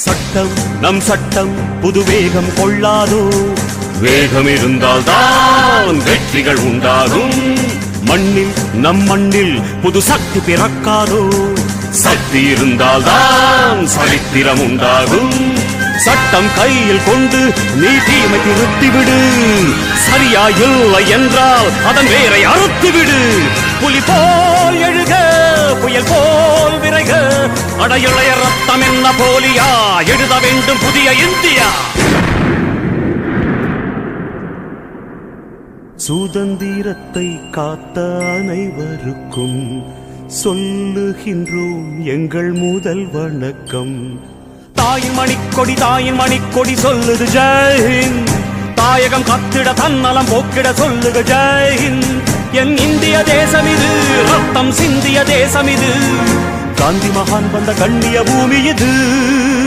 சட்டம் நம் சட்டம் புது வேகம் கொள்ளாதோ, வேகம் இருந்தால் தான் வெற்றிகள் உண்டாகும். மண்ணில் நம் மண்ணில் புது சக்தி பிறக்காதோ, சக்தி இருந்தால் தான் சரித்திரம் உண்டாகும். சட்டம் கையில் கொண்டு நீ தீமை திருத்திவிடு, சரியா இல்லை என்றால் அதன் வேரை அறுத்துவிடு. புலி போல் எழுக, புயல் போல் விரைக, அடையுளைய ரத்தம் என்ன போலியா, எழுத வேண்டும் புதிய இந்தியா. சுதந்திரத்தை காத்த அனைவருக்கும் சொல்லுகின்றோம் எங்கள் முதல் வணக்கம். தாயின் மணிக்கொடி தாயின் மணிக்கொடி சொல்லுது ஜெய்ஹிந்த், தாயகம் கத்திட தன்னலம் போக்கிட சொல்லுக ஜெய்ஹிந்த். என் இந்திய தேசம் இது, ரத்தம் சிந்திய தேசம் இது, காந்தி மகான் வந்த கண்ணிய பூமி இது.